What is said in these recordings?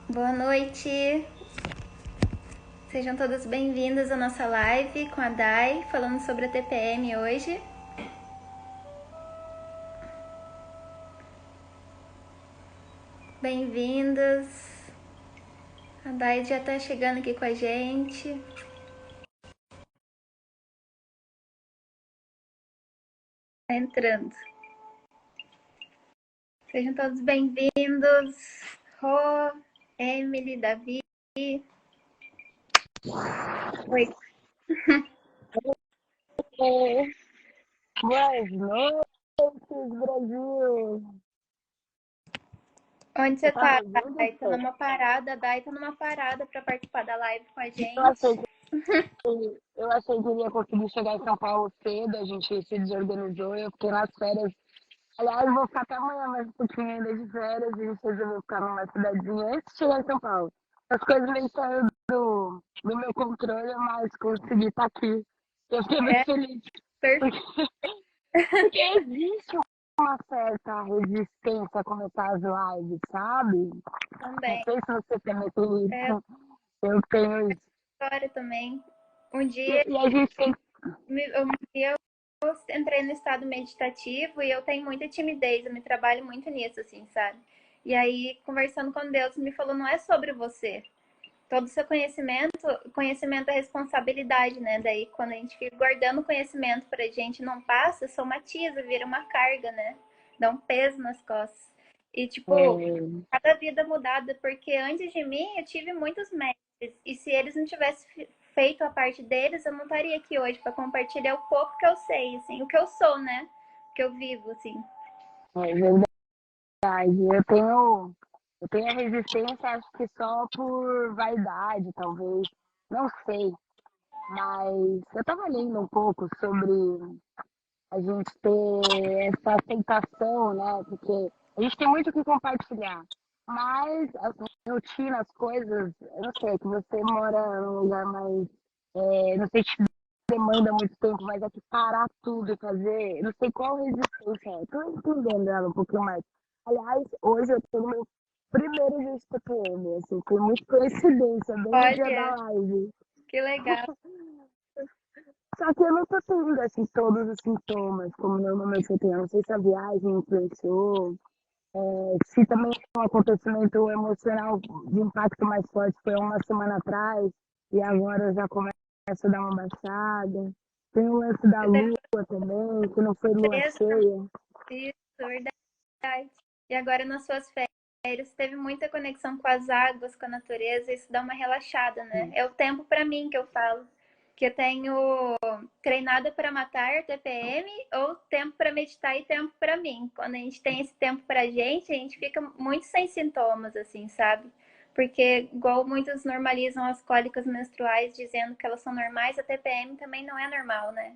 Boa noite, sejam todas bem-vindas à nossa live com a Dai, falando sobre a TPM hoje. Bem-vindas, a Dai já tá chegando aqui com a gente. Tá entrando. Sejam todos bem-vindos, Rô, Emily, Davi. Oi. Boas noites, Brasil! Onde Você você tá me tá, ouvindo, Dai? Tá Fê? numa parada, a Dai tá numa parada pra participar da live com a Eu achei gente. eu achei que eu ia conseguir chegar em São Paulo cedo, a gente se desorganizou, eu fiquei nas férias. Aliás, vou ficar até amanhã mais um pouquinho ainda de férias, e a gente resolveu ficar numa cidadezinha antes de chegar em São Paulo. As coisas meio saíram do meu controle, mas consegui estar aqui. Eu fiquei muito É, feliz, perfeito porque, porque existe uma certa resistência a começar as lives, sabe? Não também. sei se você também tem É isso. Eu tenho isso. história também. Um E, dia e a gente tem. eu entrei no estado meditativo e eu tenho muita timidez, eu me trabalho muito nisso, assim, sabe? E aí, conversando com Deus, me falou, não é sobre você. Todo o seu conhecimento é responsabilidade, né? Daí, quando a gente fica guardando conhecimento pra gente não passa, somatiza, vira uma carga, né? Dá um peso nas costas. E, tipo, É, cada vida mudada, porque antes de mim eu tive muitos mestres, e se eles não tivessem feito a parte deles, eu não estaria aqui hoje para compartilhar o pouco que eu sei, assim, o que eu sou, né? O que eu vivo, assim. é verdade. Eu tenho a resistência, acho que só por vaidade, talvez. Não sei. Mas eu estava lendo um pouco sobre a gente ter essa aceitação, né? Porque a gente tem muito o que compartilhar. Mas as rotinas, as coisas, eu não sei, que você mora num lugar mais. Não sei te demanda muito tempo, mas é que parar tudo e fazer, não sei qual resistência é. Tô entendendo ela um pouquinho mais. Aliás, hoje eu tô no meu primeiro dia de TPM, assim, foi muito coincidência, bem no dia da Olha, live. que legal. Só que eu não tô tendo, assim, todos os sintomas, como normalmente eu tenho. Não sei se a viagem influenciou, se também um acontecimento emocional de impacto mais forte foi uma semana atrás, e agora já começa a dar uma baixada. Tem o lance da Você teve lua também, que não foi lua preso também, cheia. isso, verdade. E agora nas suas férias, teve muita conexão com as águas, com a natureza, isso dá uma relaxada, né? É o tempo para mim que eu falo. Que eu tenho treinada para matar TPM ou tempo para meditar e tempo para mim. Quando a gente tem esse tempo para a gente fica muito sem sintomas, assim, sabe? Porque, igual muitos normalizam as cólicas menstruais dizendo que elas são normais, a TPM também não é normal, né?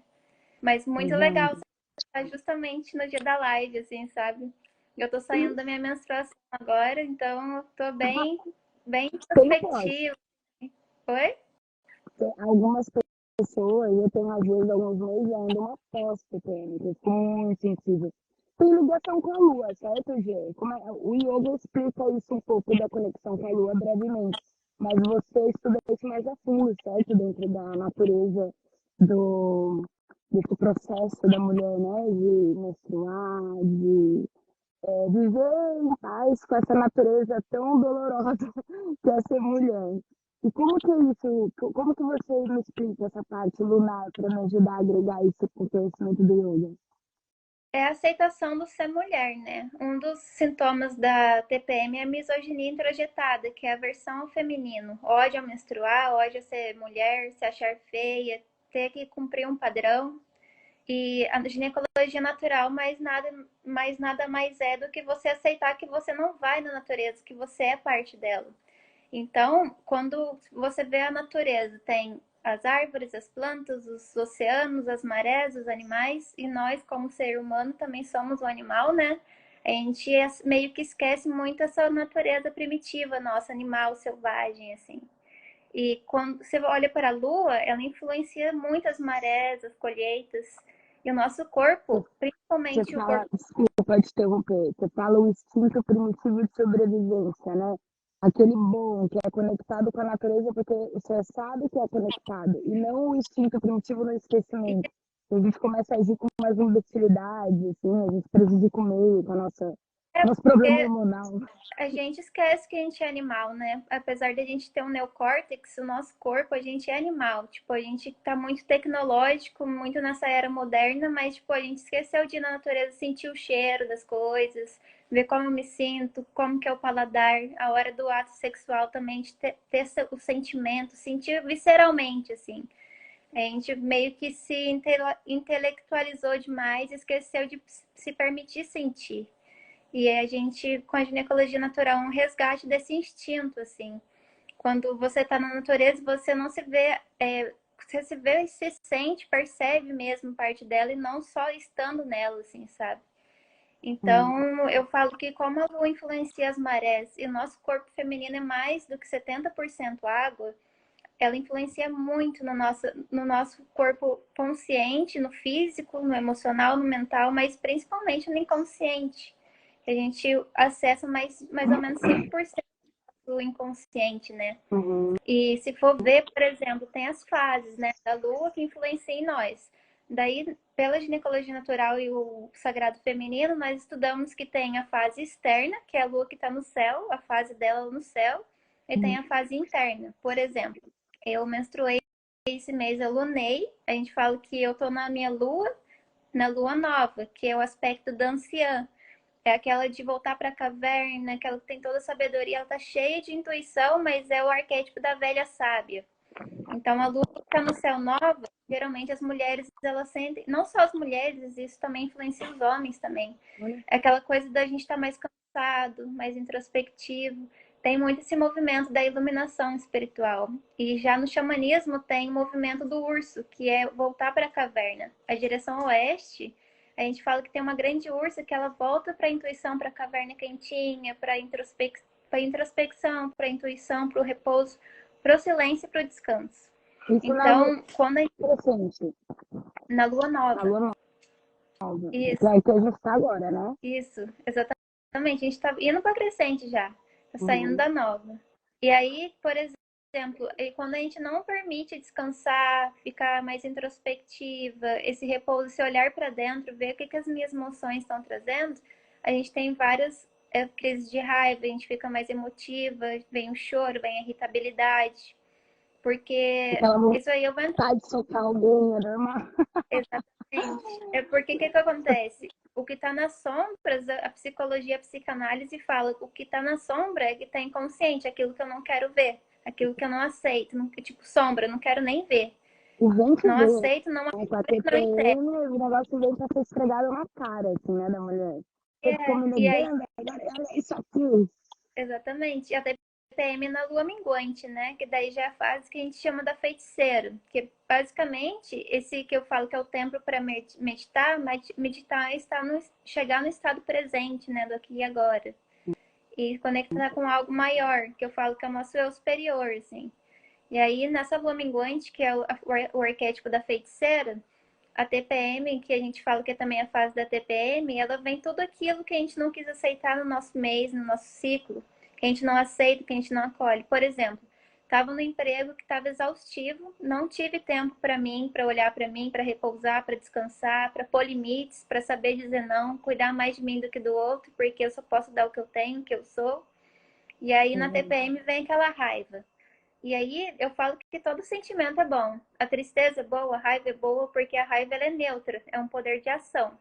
Mas muito legal Uhum. estar justamente no dia da live, assim, sabe? Eu tô saindo da minha menstruação agora, então eu tô bem Tem pós. introspectiva. Oi? Algumas pessoas, eu tenho às vezes alguns meses ainda uma pós-TPM, que eu fico muito sensível. Tem ligação com a lua, certo, Gê? O yoga explica isso um pouco da conexão com a lua brevemente, mas você estuda isso mais a fundo, certo? Dentro da natureza do, desse processo da mulher, né? De menstruar, de viver em paz com essa natureza tão dolorosa que é ser mulher. E como que é isso? Como que você me explica essa parte lunar para me ajudar a agregar isso com o conhecimento do yoga? É a aceitação do ser mulher, né? Um dos sintomas da TPM é a misoginia introjetada, que é a aversão ao feminino. Ódio ao menstruar, ódio a ser mulher, se achar feia, ter que cumprir um padrão. E a ginecologia natural, nada mais é do que você aceitar que você não vai na natureza, que você é parte dela. Então, quando você vê a natureza, tem as árvores, as plantas, os oceanos, as marés, os animais, e nós, como ser humano, também somos um animal, né? A gente meio que esquece muito essa natureza primitiva, nossa, animal selvagem, assim. E quando você olha para a lua, ela influencia muito as marés, as colheitas. E o nosso corpo, Você principalmente o fala, corpo, desculpa te interromper, você fala o instinto primitivo de sobrevivência, né? aquele bom, que é conectado com a natureza, porque você sabe que é conectado, e não o instinto primitivo no E esquecimento. A gente começa a agir com mais imbecilidade, assim, a gente prejudica o meio, com a é nosso problema porque hormonal. a gente esquece que a gente é animal, né? Apesar de a gente ter um neocórtex, o nosso corpo, a gente é animal. Tipo, a gente tá muito tecnológico, muito nessa era moderna, mas, tipo, a gente esqueceu de ir na natureza sentir o cheiro das coisas, ver como eu me sinto, como que é o paladar, a hora do ato sexual também, de ter o sentimento, sentir visceralmente, assim. A gente meio que se intelectualizou demais e esqueceu de se permitir sentir. E a gente, com a ginecologia natural, um resgate desse instinto, assim. Quando você está na natureza, você não se vê, você se vê, se sente, percebe mesmo parte dela e não só estando nela, assim, sabe? Então, eu falo que como a lua influencia as marés e o nosso corpo feminino é mais do que 70% água, ela influencia muito no nosso corpo consciente, no físico, no emocional, no mental, mas principalmente no inconsciente. A gente acessa mais ou menos 5% do inconsciente, né? Uhum. E se for ver, por exemplo, tem as fases, né, da lua que influenciam em nós. Daí, pela ginecologia natural e o sagrado feminino, nós estudamos que tem a fase externa, que é a lua que está no céu, a fase dela no céu, e tem a fase interna. Por exemplo, eu menstruei esse mês, eu lunei, a gente fala que eu tô na minha lua, na lua nova, que é o aspecto da anciã. É aquela de voltar para a caverna, aquela que tem toda a sabedoria, ela tá cheia de intuição, mas é o arquétipo da velha sábia. Então a lua que está no céu nova, geralmente as mulheres elas sentem, não só as mulheres, isso também influencia os homens também. Olha, É aquela coisa da gente estar tá mais cansado, mais introspectivo. Tem muito esse movimento da iluminação espiritual. E já no xamanismo tem o movimento do urso, que é voltar para a caverna. A direção oeste, a gente fala que tem uma grande ursa que ela volta para a intuição, para a caverna quentinha, para a introspecção, para a intuição, para o repouso, para o silêncio e para o descanso. isso na lua Então, quando a gente, crescente, na lua na nova, lua nova, que isso, é que a gente está agora, né? isso, exatamente, a gente está indo para a crescente já, está saindo Uhum. da nova. E aí, por exemplo, quando a gente não permite descansar, ficar mais introspectiva, esse repouso, esse olhar para dentro, ver o que as minhas emoções estão trazendo, a gente tem várias crises de raiva, a gente fica mais emotiva, vem o choro, vem a irritabilidade, porque Aquela isso aí eu vou entrar. vontade de socar alguém, é normal. Exatamente. É porque o que acontece? O que está nas sombras, a psicologia, a psicanálise fala, o que está na sombra é que está inconsciente, aquilo que eu não quero ver, aquilo que eu não aceito, não, tipo sombra, não quero nem ver. E vem que Não vem, aceito, não né? Com a não entendo. TPM, o negócio vem pra ser esfregado na cara, assim, né, da mulher. Você ficou me E aí, negando, agora olha isso aqui. exatamente, a TPM na lua minguante, né? Que daí já é a fase que a gente chama da feiticeira. Que basicamente, esse que eu falo que é o tempo para meditar, meditar é chegar no estado presente, né? Do aqui e agora. E conectar com algo maior, que eu falo que é o nosso eu superior, assim. E aí, nessa lua minguante, que é o arquétipo da feiticeira, a TPM, que a gente fala que é também a fase da TPM, ela vem tudo aquilo que a gente não quis aceitar no nosso mês, no nosso ciclo, que a gente não aceita, que a gente não acolhe. Por exemplo, estava no emprego que estava exaustivo, não tive tempo para mim, para olhar para mim, para repousar, para descansar, para pôr limites, para saber dizer não, cuidar mais de mim do que do outro, porque eu só posso dar o que eu tenho, o que eu sou. E aí na TPM vem aquela raiva. E aí eu falo que todo sentimento é bom. A tristeza é boa, a raiva é boa, porque a raiva ela é neutra, é um poder de ação.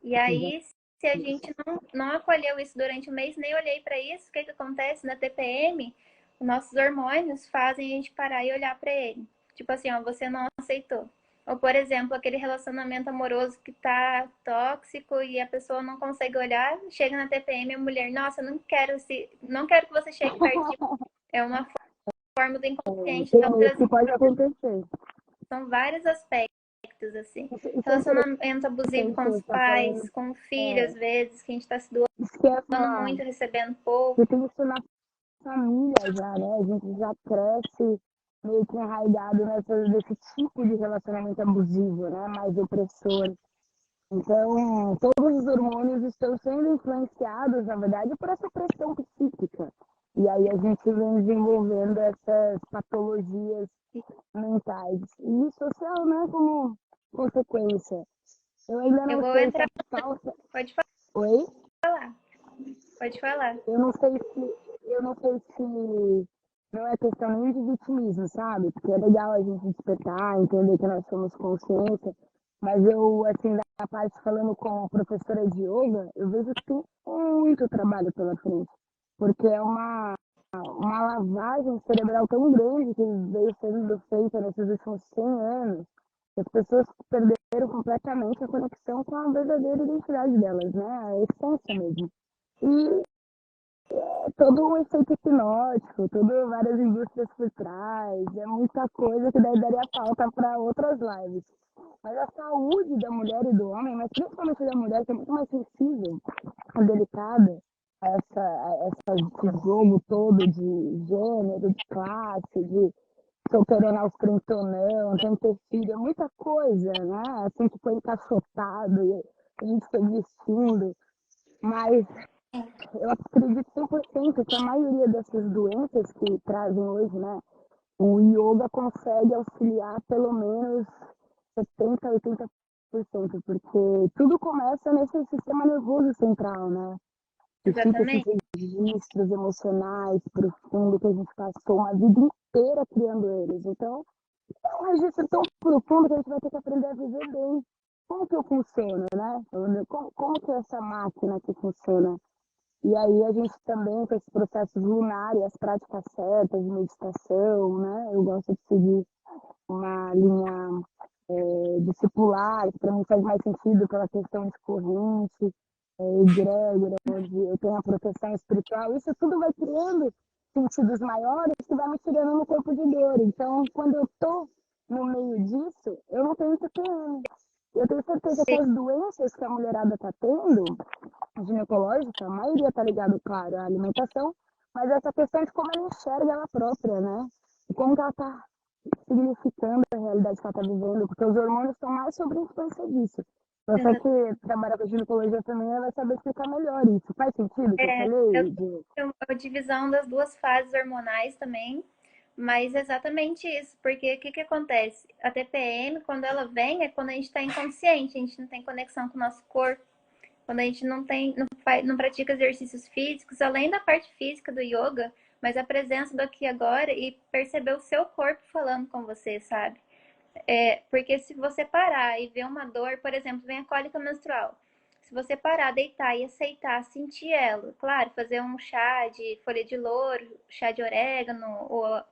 E aí, se a gente não acolheu isso durante o mês, nem olhei para isso, o que acontece na TPM? Os nossos hormônios fazem a gente parar e olhar para ele. Tipo assim, ó, você não aceitou. Ou, por exemplo, aquele relacionamento amoroso que tá tóxico e a pessoa não consegue olhar, chega na TPM e a mulher, nossa, não quero que você chegue perto de mim. É uma forma do inconsciente. Então, Tem isso que pode acontecer. são vários aspectos, assim. Isso é Relacionamento abusivo interessante com você os estar falando. pais, com o filho, às vezes, que a gente está se doando Esquece, muito, recebendo pouco. que tem isso na família já, né? A gente já cresce meio que enraizado nesse tipo de relacionamento abusivo, né? Mais opressor. Então, todos os hormônios estão sendo influenciados, na verdade, por essa pressão psíquica. E aí a gente vem desenvolvendo essas patologias mentais. E social, né, como consequência. Eu ainda Eu não vou sei se entrar. a falta. Pode Oi? falar, pode falar. Eu não sei se. Eu não sei se. Não é questão nem de vitimismo, sabe? Porque é legal a gente despertar, entender que nós somos consciência. Mas eu, assim, da parte falando com a professora de yoga, eu vejo que tem muito trabalho pela frente. Porque é uma lavagem cerebral tão grande que veio sendo feita nesses últimos 100 anos, que as pessoas perderam completamente a conexão com a verdadeira identidade delas, né? A essência mesmo. E é todo um efeito hipnótico, tudo várias indústrias por trás, é muita coisa que daí daria falta para outras lives. Mas a saúde da mulher e do homem, mas principalmente da mulher, que é muito mais sensível, delicada, esse jogo todo de gênero, de classe, de tô querendo aos 30 ou não, tem que ter filho, é muita coisa, né? Assim que foi encaixotado, e a gente foi vestindo, mas eu acredito 100% que a maioria dessas doenças que trazem hoje, né? O yoga consegue auxiliar pelo menos 70, 80%, porque tudo começa nesse sistema nervoso central, né? Que fica esses Exatamente. registros emocionais profundos que a gente passou uma vida inteira criando eles. Então, é um registro tão profundo que a gente vai ter que aprender a viver bem. Como que eu funciono, né? Como que é essa máquina que funciona? E aí a gente também, com esse processo lunar e as práticas certas de meditação, né? Eu gosto de seguir uma linha discipular, que para mim faz mais sentido pela questão de corrente, egrégora, onde eu tenho a proteção espiritual. Isso tudo vai criando sentidos maiores que vai me tirando no corpo de dor. Então, quando eu tô no meio disso, eu não tenho TPM. Eu tenho certeza que Sim, as doenças que a mulherada está tendo, ginecológica, a maioria está ligado, claro, à alimentação, mas essa questão de como ela enxerga ela própria, né? E como que ela está significando a realidade que ela está vivendo, porque os hormônios estão mais sobre a influência disso. Você exatamente. que trabalha com ginecologia também vai saber explicar melhor isso. Faz sentido o que eu Eu falei? De... tenho a divisão das duas fases hormonais também, mas exatamente isso, porque o que, que acontece? A TPM, quando ela vem, é quando a gente está inconsciente, a gente não tem conexão com o nosso corpo, quando a gente não pratica exercícios físicos, além da parte física do yoga, mas a presença do aqui e agora e perceber o seu corpo falando com você, sabe? Porque se você parar e ver uma dor, por exemplo, vem a cólica menstrual. Se você parar, deitar e aceitar, sentir ela, claro, fazer um chá de folha de louro, chá de orégano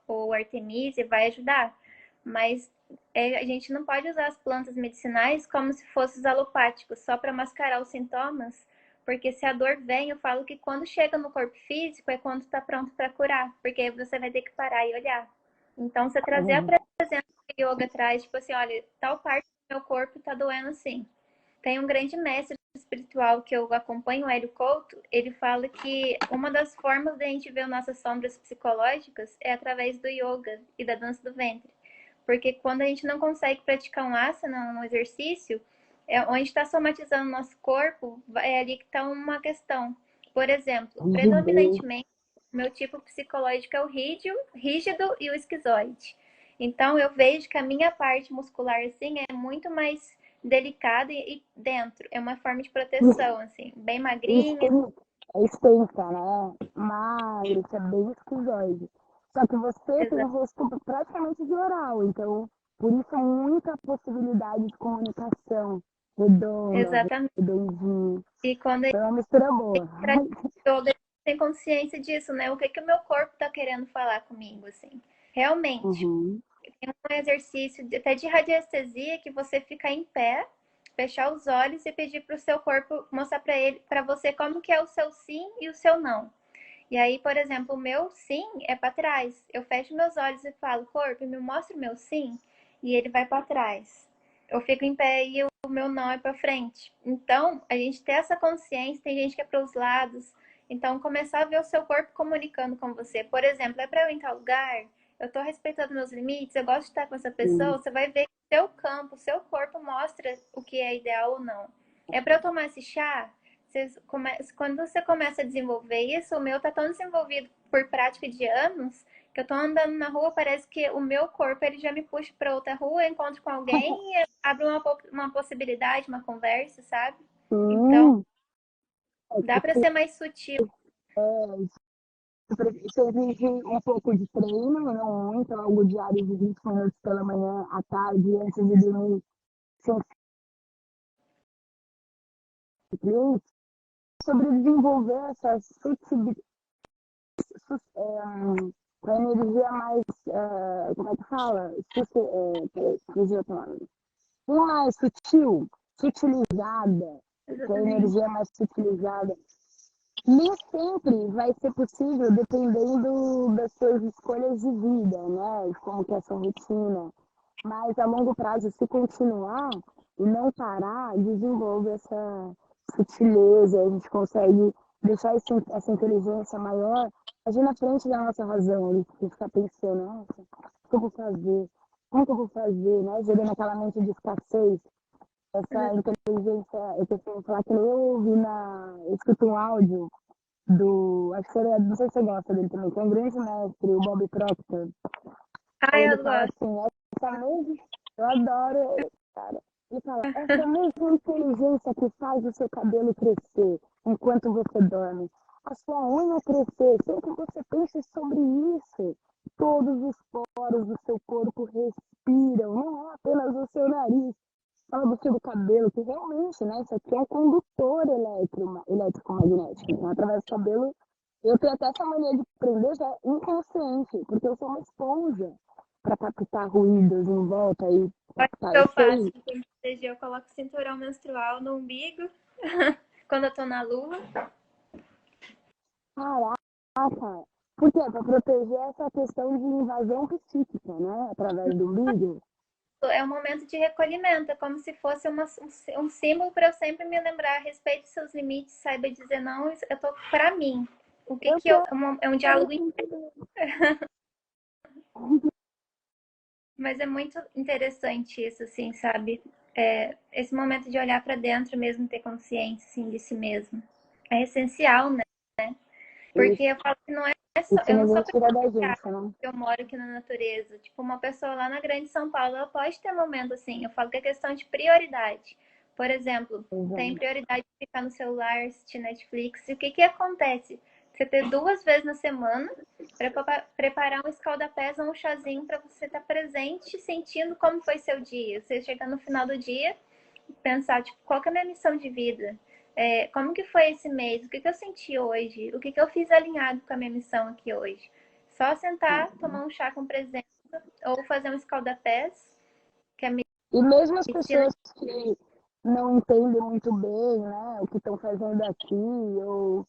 ou artemisia vai ajudar. Mas a gente não pode usar as plantas medicinais como se fossem os alopáticos, só para mascarar os sintomas, porque se a dor vem, eu falo que quando chega no corpo físico é quando está pronto para curar, porque aí você vai ter que parar e olhar. Então, você trazer a presença yoga traz, tipo assim, olha, tal parte do meu corpo tá doendo assim. Tem um grande mestre espiritual que eu acompanho, o Hélio Couto, ele fala que uma das formas de a gente ver nossas sombras psicológicas é através do yoga e da dança do ventre. Porque quando a gente não consegue praticar um asana, um exercício, onde está somatizando o nosso corpo, é ali que está uma questão. Por exemplo, Rigidez. predominantemente, meu tipo psicológico é o rígido e o esquizoide. Então, eu vejo que a minha parte muscular, assim, é muito mais delicada e dentro. É uma forma de proteção, assim, bem magrinha. É extensa, né? Magro, isso é bem esquizoide. Só que você tem Exa o rosto praticamente de oral, então por isso muita possibilidade de comunicação redonda, exatamente. redondinho. E quando a Foi uma mistura boa. gente pratica yoga, tem consciência disso, né? O que que o meu corpo tá querendo falar comigo, assim. Realmente. Uhum. Tem um exercício até de radiestesia que você fica em pé, fechar os olhos e pedir para o seu corpo mostrar para ele, para você como que é o seu sim e o seu não. E aí, por exemplo, o meu sim é para trás. Eu fecho meus olhos e falo, corpo, me mostra o meu sim, e ele vai para trás. Eu fico em pé e o meu não é para frente. Então, a gente ter essa consciência, tem gente que é para os lados. Então, começar a ver o seu corpo comunicando com você. Por exemplo, é para eu ir em tal lugar? Eu estou respeitando meus limites, eu gosto de estar com essa pessoa. Sim. Você vai ver que o seu campo, o seu corpo mostra o que é ideal ou não. É para eu tomar esse chá? Quando você começa a desenvolver isso, o meu tá tão desenvolvido por prática de anos, que eu tô andando na rua, parece que o meu corpo ele já me puxa para outra rua, eu encontro com alguém e abre uma possibilidade, uma conversa, sabe? Então, Sim, é, dá para ser mais sutil. isso exige um pouco de treino, não muito, algo diário de 20 minutos pela manhã, à tarde, antes de dormir, sem clientes, sobre desenvolver essa com a energia mais, como é que fala? Fugiu a palavra. Mais sutil, sutilizada, com a Exatamente. energia mais sutilizada. Nem sempre vai ser possível dependendo das suas escolhas de vida, né? De como que é a sua rotina. Mas a longo prazo, se continuar e não parar, desenvolve essa sutileza, a gente consegue deixar essa inteligência maior agir na frente da nossa razão, e ficar pensando, nossa, o que eu vou fazer? Como que eu vou fazer, né? Gerando aquela mente de escassez, essa inteligência, eu preciso falar que nem eu ouvi eu escuto um áudio acho que ele, não sei se você gosta dele também, que é um grande mestre, o Bob Proctor. Ah, Aí ele eu fala gosto. assim, essa mesma, eu adoro ele, cara. Ele fala, essa mesma inteligência que faz o seu cabelo crescer enquanto você dorme, a sua unha crescer, sem que você pense sobre isso. Todos os poros do seu corpo respiram, não é apenas o seu nariz. Fala do fio do cabelo, que realmente, né, isso aqui é um condutor eletromagnético. Né? Através do cabelo, eu tenho até essa mania de prender já inconsciente, porque eu sou uma esponja para captar ruídos em volta e Olha captar. o que Eu eu faço. sei, Quando eu coloco cinturão menstrual no umbigo, quando eu tô na lua. caraca, por quê? Para proteger essa questão de invasão psíquica, né, através do umbigo. É um momento de recolhimento, é como se fosse um símbolo para eu sempre me lembrar, respeite seus limites, saiba dizer não, eu tô para mim. O que Eu que eu, é um quero diálogo, sentir. mas é muito interessante isso, assim, sabe? Esse momento de olhar para dentro mesmo, ter consciência, assim, de si mesmo. É essencial, né? Porque eu falo que não é só, Isso eu não sou ninguém tira da gente, né? eu moro aqui na natureza. Tipo, uma pessoa lá na Grande São Paulo, ela pode ter momento assim. Eu falo que é questão de prioridade. Por exemplo, tem Exato. prioridade de ficar no celular, assistir Netflix. E o que que acontece? Você ter 2 vezes na semana para preparar um escaldapés ou um chazinho para você estar presente, sentindo como foi seu dia. Você chegar no final do dia pensar, tipo, qual que é a minha missão de vida? Como que foi esse mês? O que que eu senti hoje? O que que eu fiz alinhado com a minha missão aqui hoje? Só sentar, tomar um chá com presença ou fazer um escaldapés, que a E mesmo as medicina pessoas que não entendem muito bem, né, o que estão fazendo aqui, ou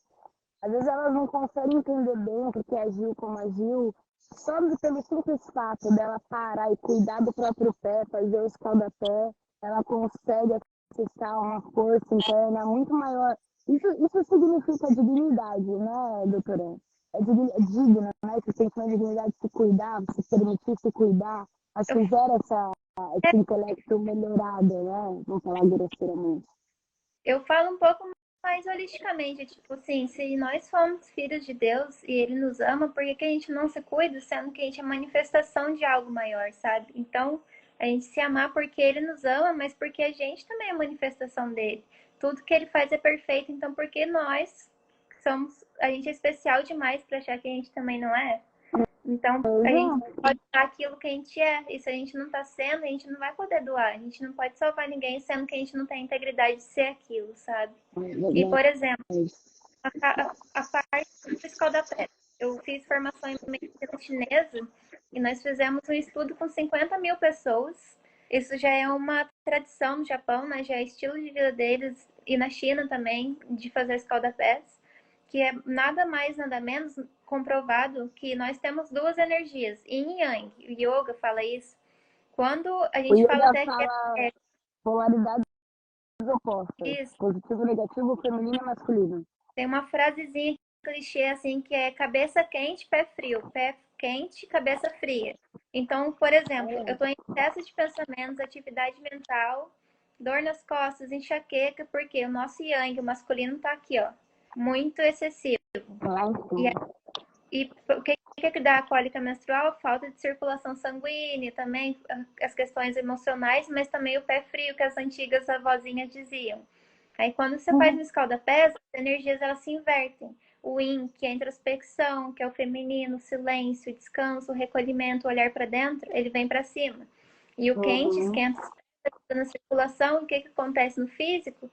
às vezes elas não conseguem entender bem porque agiu como agiu, só pelo simples fato dela parar e cuidar do próprio pé, fazer o escaldapé, ela consegue acessar uma força interna muito maior. Isso significa dignidade, né, doutora? É digna, né? Você tem uma dignidade de se cuidar, se permitir se cuidar. Acho eu, que gera esse intelecto melhorado, né? Vamos falar grosseiramente. eu falo um pouco mais holisticamente, tipo assim, se nós somos filhos de Deus e Ele nos ama, por que que a gente não se cuida, sendo que a gente é manifestação de algo maior, sabe? Então, a gente se amar porque Ele nos ama, mas porque a gente também é manifestação dele. Tudo que Ele faz é perfeito, então por que nós a gente é especial demais para achar que a gente também não é? Então, a gente Exato. pode dar aquilo que a gente é. E se a gente não está sendo, a gente não vai poder doar. A gente não pode salvar ninguém sendo que a gente não tem a integridade de ser aquilo, sabe? E, por exemplo, a parte fiscal da pele. Eu fiz formação em medicina chinesa e nós fizemos um estudo com 50 mil pessoas. Isso já é uma tradição no Japão, né? Já é estilo de vida deles e na China também, de fazer escaldapés, que é nada mais, nada menos comprovado que nós temos duas energias, yin e yang. O yoga fala isso. Quando a O gente fala yoga até que fala polaridades opostas, isso, positivo, negativo, feminino e masculino. tem uma frasezinha clichê assim que é cabeça quente, pé frio, pé quente, cabeça fria. Então, por exemplo, eu estou em excesso de pensamentos, atividade mental dor nas costas, enxaqueca, porque o nosso yang, o masculino, tá aqui, ó, muito excessivo. Lá em E, cima. o que dá a cólica menstrual? Falta de circulação sanguínea, também as questões emocionais, mas também o pé frio, que as antigas avózinhas diziam. Aí quando você faz um escalda-pés, as energias elas se invertem. O yin, que é a introspecção, que é o feminino, o silêncio, o descanso, o recolhimento, o olhar para dentro, ele vem para cima. E o quente Uhum. esquenta na circulação. O que acontece no físico?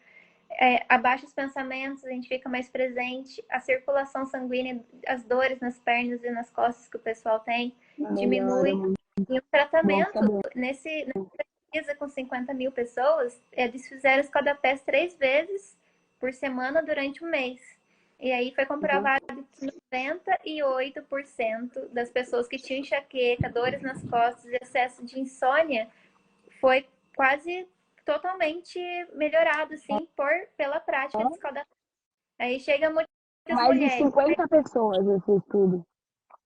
Abaixa os pensamentos, a gente fica mais presente, a circulação sanguínea, as dores nas pernas e nas costas que o pessoal tem, Melhora diminui. muito. E o Bom tratamento, saber. nessa pesquisa com 50 mil pessoas, eles fizeram escada-pés 3 vezes por semana durante um mês. E aí foi Uhum. comprovado que 98% das pessoas que tinham enxaqueca, dores nas costas e excesso de insônia foi quase totalmente melhorado, assim, pela prática de escalda. Aí chega muitas Mais de mulheres, 50 pessoas esse estudo.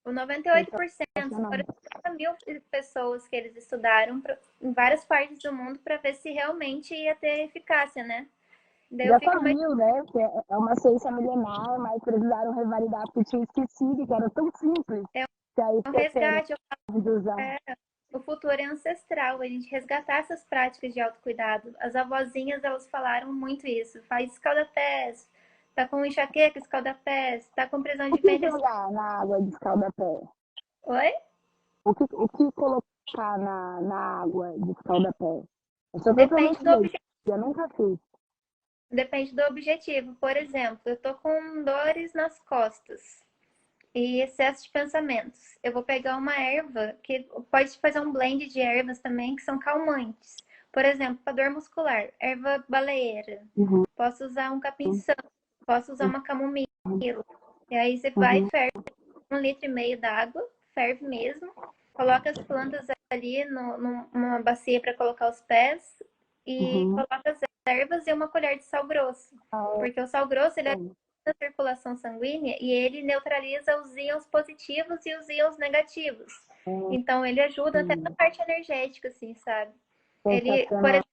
o 98% foram Sensacional. 50 mil pessoas que eles estudaram em várias partes do mundo para ver se realmente ia ter eficácia, né? Daí eu Já fico mais viu, né? Que é uma ciência milenar, mas precisaram revalidar porque tinha esquecido que era tão simples. é Que aí um esqueceram resgate, de usar. o futuro é ancestral, a gente resgatar essas práticas de autocuidado. As avózinhas, elas falaram muito isso. Faz escalda-pés, tá com enxaqueca, escalda-pés, tá com prisão O de que ventre. jogar na água de escalda-pé? Oi? O que colocar na água de escalda-pé? Eu sou Depende totalmente do leiga, objetivo. eu nunca fiz. Depende do objetivo. Por exemplo, eu tô com dores nas costas e excesso de pensamentos. Eu vou pegar uma erva que pode fazer um blend de ervas também que são calmantes. Por exemplo, para dor muscular, erva baleeira. Uhum, Posso usar um capim-santo, posso usar uma camomila. uhum, E aí você vai e uhum, ferve 1,5 litro d'água, ferve mesmo, coloca as plantas ali numa bacia para colocar os pés e uhum. coloca as ervas e uma colher de sal grosso. Ah, Porque o sal grosso ele ajuda é. a circulação sanguínea e ele neutraliza os íons positivos e os íons negativos. Então ele ajuda até na parte energética, assim, sabe? Ele, por Sensacional. exemplo,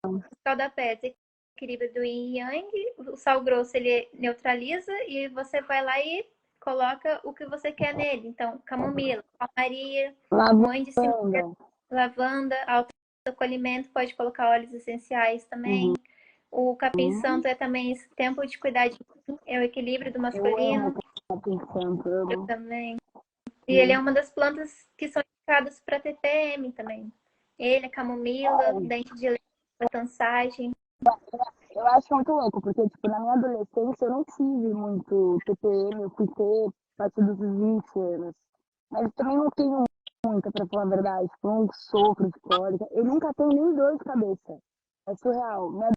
o sal da pedra equilíbrio do yin e yang, o sal grosso ele neutraliza e você vai lá e coloca o que você quer nele. Então, camomila, palmaria, mãe de cimento, Lavanda. lavanda, autocolhimento, pode colocar óleos essenciais Uhum. também. O capim santo é também esse tempo de cuidar de mim, é o equilíbrio do Eu amo masculino, capim santo, eu amo. também. E ele é Né? uma das plantas que são indicadas para TPM também. Ele, a camomila, dente de leite, tansagem. Eu acho muito louco, porque, tipo, na minha adolescência eu não tive muito TPM, eu fui ter a partir dos 20 anos. Mas eu também não tenho muita, pra falar a verdade. Tipo, eu não sofro de cólica. Eu nunca tenho nem dor de cabeça. É surreal. Minha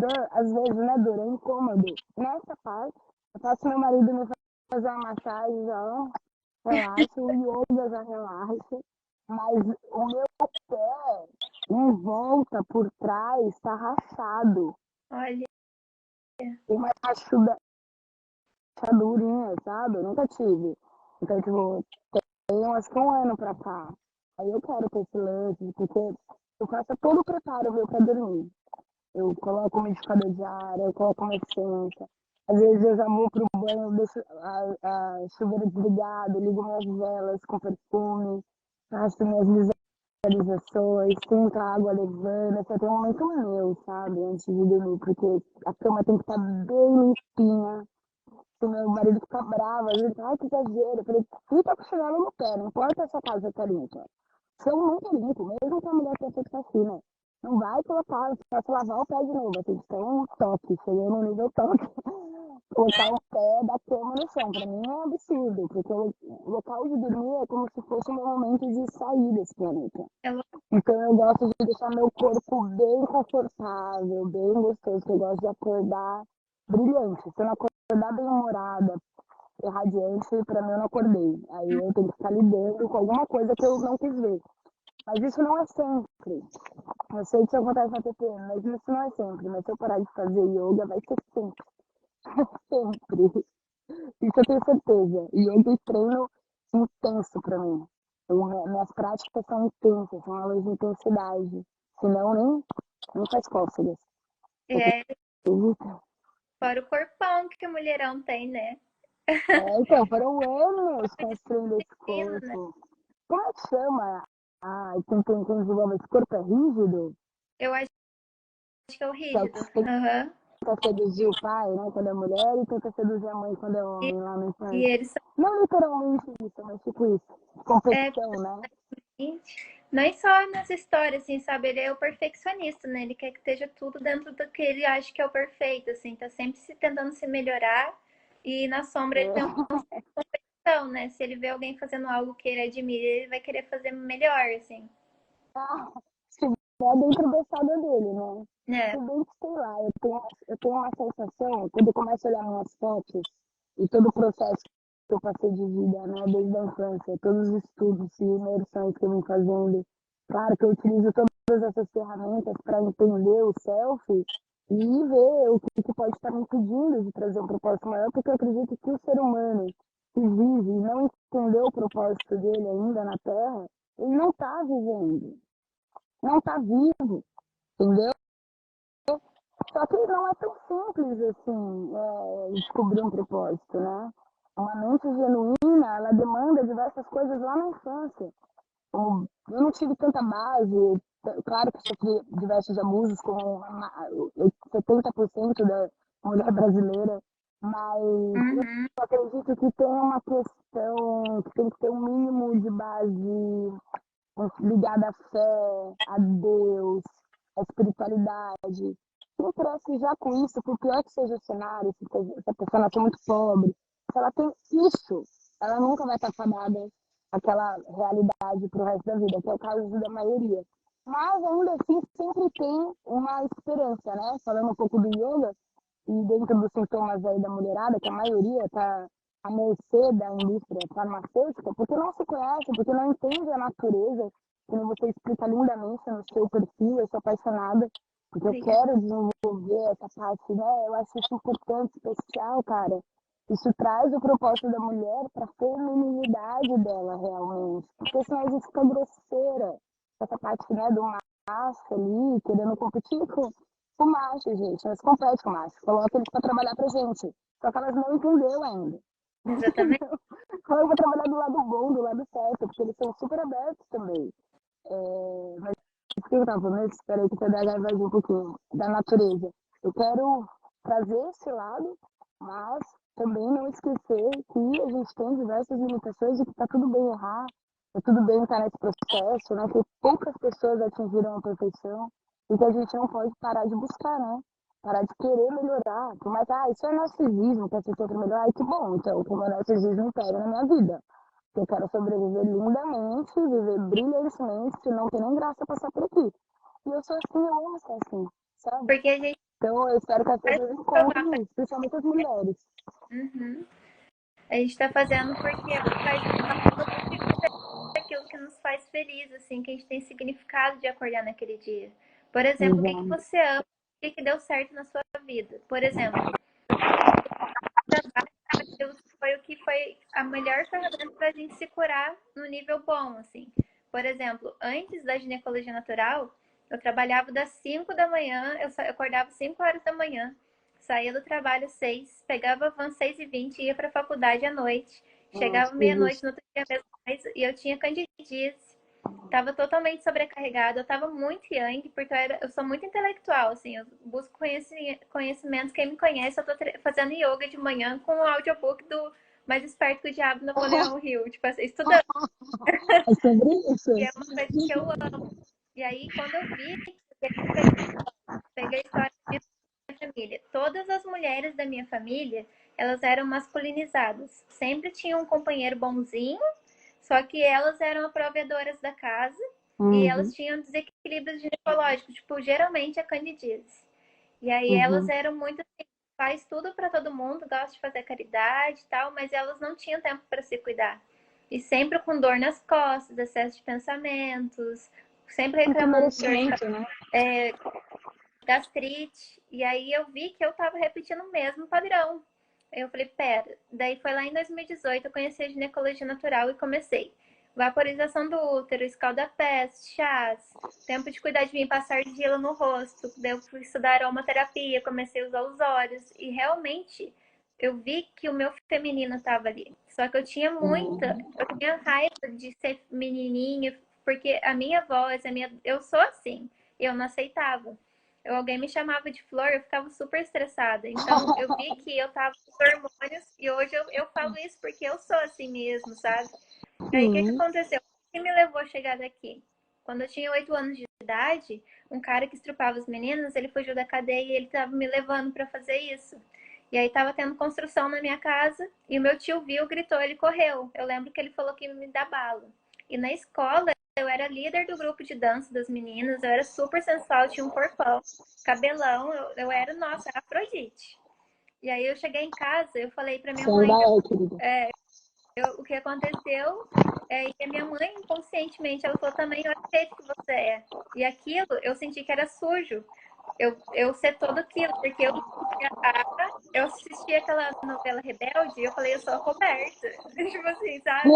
dor, às vezes, não é dor, é incômodo. Nessa parte, eu faço meu marido me fazer uma massagem, já ó, relaxa, o yoga já relaxa. Mas o meu pé, em volta, por trás, tá rachado. Olha, Tem uma rachadurinha, sabe? Eu nunca tive. Então, tipo, tem acho que um ano pra cá. Aí eu quero ter esse lance, porque eu faço todo o preparo, viu, pra dormir. Eu coloco um umidificador de ar, eu coloco uma essência. Às vezes eu já vou pro banho, deixo a chuveira desligada, ligo minhas velas com perfume, faço minhas visualizações, sinto a água levando, só tem um momento meu, sabe, antes de dormir, porque a cama tem que estar bem limpinha. Se o meu marido fica bravo, às vezes, ai, que exagero. Eu falei, fica com o chinelo no pé, não importa se a casa tá limpa. Se eu não tô limpo, mesmo que a mulher tenha feito faxina, não vai colocar, só se lavar o pé de novo. Tem que ter um toque, chegou no nível toque. Colocar o pé da cama no chão. Pra mim é absurdo, porque o local de dormir é como se fosse o meu momento de sair desse planeta. ela Então eu gosto de deixar meu corpo bem confortável, bem gostoso, que eu gosto de acordar brilhante. Se eu não acordar bem humorada, radiante, pra mim eu não acordei. Aí eu tenho que ficar lidando com alguma coisa que eu não quis ver. Mas isso não é sempre. Eu sei que isso acontece na TPM, mas isso não é sempre. Mas se eu parar de fazer yoga, vai ser sempre. Sempre. Isso eu tenho certeza. Yoga e treino intenso pra mim. Minhas práticas são intensas, são aulas de intensidade. Senão, nem. não faz cócegas. Você É, acredita? fora o corpão que o mulherão tem, né? É, então, foram anos construindo esse Fino, né? corpo. Como é que chama? Ah, quem desenvolve esse corpo é rígido? Eu acho que é o Que é o rígido. que Aham. tenta seduzir o pai, né, quando é mulher, e tenta seduzir a mãe quando é E, homem lá no e inferno. eles são Não literalmente isso, mas tipo isso. é, Competição, né? não só nas histórias, assim, sabe? Ele é o perfeccionista, né? Ele quer que esteja tudo dentro do que ele acha que é o perfeito, assim. Tá sempre se tentando se melhorar. E na sombra ele tem uma É. opção, né? Se ele vê alguém fazendo algo que ele admira, ele vai querer fazer melhor, assim. Ah, se é dentro da sala dele, né? Né? Se bem que, sei lá, eu tenho uma sensação, quando eu começo a olhar minhas fotos e todo o processo que eu passei de vida, né, desde a infância, todos os estudos e imersões que eu vim fazendo, claro que eu utilizo todas essas ferramentas para entender o self e ver o que pode estar me impedindo de trazer um propósito maior, porque eu acredito que o ser humano que vive e não entendeu o propósito dele ainda na Terra, ele não está vivendo, não está vivo, entendeu? Só que não é tão simples assim descobrir um propósito, né? Uma mente genuína, ela demanda diversas coisas lá na infância. Eu não tive tanta base, claro que sofri diversos abusos, como 70% da mulher brasileira, mas eu Uhum. acredito que tem uma questão que tem que ter um mínimo de base ligada à fé, a Deus, à espiritualidade. Quem cresce já com isso, por pior que seja o cenário, se a pessoa nasceu muito pobre, se ela tem isso, ela nunca vai estar fadada àquela realidade para o resto da vida, que é o caso da maioria. Mas ainda assim sempre tem uma esperança, né? Falando um pouco do yoga, e dentro dos sintomas aí da mulherada, que a maioria está à mercê da indústria farmacêutica, porque não se conhece, porque não entende a natureza, como você explica lindamente no seu perfil, eu sou apaixonada, porque eu Obrigada. quero desenvolver essa parte, né? Eu acho isso importante, especial, cara. Isso traz o propósito da mulher para a feminilidade dela, realmente. Porque senão a gente fica grosseira. Essa parte, né, do macho ali, querendo competir com macho, gente. Elas competem com macho. Coloca eles para trabalhar pra gente. Só que elas não entenderam ainda. Exatamente. Entendeu? Coloca pra trabalhar do lado bom, do lado certo, porque eles são super abertos também. Mas o que eu tava falando? Espera aí que o TDAH vai vir um pouquinho da natureza. Eu quero trazer esse lado, mas também não esquecer que a gente tem diversas limitações e que tá tudo bem errar, tá tudo bem estar nesse processo, né? Que poucas pessoas atingiram a perfeição e que a gente não pode parar de buscar, né? Parar de querer melhorar. Por mais, isso é narcisismo, que a pessoa quer melhorar. Ai, que bom, então, que o meu narcisismo impera na minha vida. Eu quero sobreviver lindamente, viver brilhantemente, não tem nem graça passar por aqui. E eu sou assim, eu amo ser assim, sabe? Porque a gente Então eu espero que as vai pessoas provar encontrem isso, principalmente as mulheres. uhum. A gente tá fazendo porque faz aquilo que nos faz feliz, assim, que a gente tem significado de acordar naquele dia. Por exemplo, o que que Exato. você ama, o que que deu certo na sua vida? Por exemplo, trabalho, aquilo foi o que foi a melhor ferramenta para a gente se curar no nível bom, assim. Por exemplo, antes da ginecologia natural, eu trabalhava das 5 da manhã, eu acordava 5 horas da manhã, saía do trabalho às 6, pegava a van 6h20 e ia para a faculdade à noite. Nossa, Chegava fiz meia-noite isso. no outro dia mesmo, e eu tinha candidíase. Tava totalmente sobrecarregada, eu tava muito young, porque eu sou muito intelectual, assim, eu busco conhecimentos. Quem me conhece, eu tô fazendo yoga de manhã com o audiobook do Mais Esperto que o Diabo, Napoleão Hill, tipo assim, estudando. É sobre isso. E é uma coisa que eu amo. E aí, quando eu vi, peguei a história da minha família. Todas as mulheres da minha família, elas eram masculinizadas. Sempre tinha um companheiro bonzinho, só que elas eram provedoras da casa e elas Uhum, tinham desequilíbrios ginecológicos, tipo, geralmente a candidíase. E aí elas uhum. eram muito assim, faz tudo para todo mundo, gosta de fazer caridade e tal, mas elas não tinham tempo para se cuidar. E sempre com dor nas costas, excesso de pensamentos, sempre Muito reclamando de dor de merecimento, né? gastrite. E aí eu vi que eu tava repetindo o mesmo padrão. Aí eu falei, pera. Daí foi lá em 2018, eu conheci a ginecologia natural e comecei. vaporização do útero, escalda-pés, chás, tempo de cuidar de mim, passar argila no rosto. Daí eu fui estudar aromaterapia, comecei a usar os óleos e realmente eu vi que o meu feminino estava ali. Só que eu tinha raiva de ser menininha, porque a minha voz, eu sou assim, eu não aceitava. Alguém me chamava de flor, eu ficava super estressada. Então eu vi que eu tava com hormônios e hoje eu falo isso porque eu sou assim mesmo, sabe? Aí o que que Sim. aconteceu? O que me levou a chegar daqui? Quando eu tinha 8 anos de idade, um cara que estrupava os meninos, ele fugiu da cadeia e ele estava me levando para fazer isso. E aí estava tendo construção na minha casa e o meu tio viu, gritou, ele correu. Eu lembro que ele falou que ia me dar bala. E na escola eu era líder do grupo de dança das meninas, eu era super sensual, tinha um corpão, cabelão, eu era, nossa, Afrodite. E aí eu cheguei em casa, eu falei para minha Você ainda mãe, é, querida. o que aconteceu e a minha mãe, inconscientemente, ela falou também, eu aceito que você é. E aquilo, eu senti que era sujo. Eu ser todo aquilo, porque eu assisti aquela novela Rebelde e eu falei, eu sou a Roberta. Tipo assim, sabe?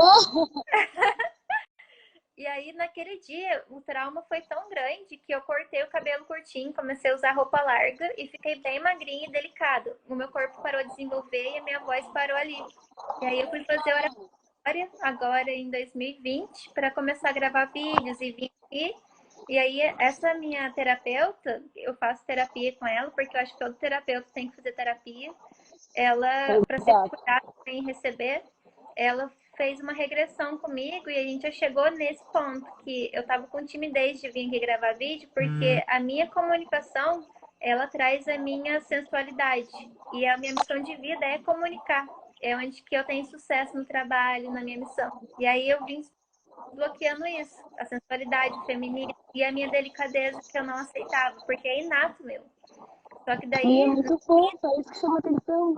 E aí, naquele dia, o trauma foi tão grande que eu cortei o cabelo curtinho, comecei a usar roupa larga e fiquei bem magrinha e delicada. O meu corpo parou de desenvolver e a minha voz parou ali. E aí eu fui fazer agora em 2020 para começar a gravar vídeos e vim aqui. E aí essa minha terapeuta, eu faço terapia com ela, porque eu acho que todo terapeuta tem que fazer terapia. Ela, para ser Exato. curada e receber, ela fez uma regressão comigo e a gente já chegou nesse ponto que eu tava com timidez de vir aqui gravar vídeo, porque a minha comunicação, ela traz a minha sensualidade. E a minha missão de vida é comunicar. É onde que eu tenho sucesso no trabalho, na minha missão. E aí eu vim bloqueando isso, a sensualidade feminina e a minha delicadeza que eu não aceitava, porque é inato meu. Só que E é daí muito fofo, é isso que chama atenção.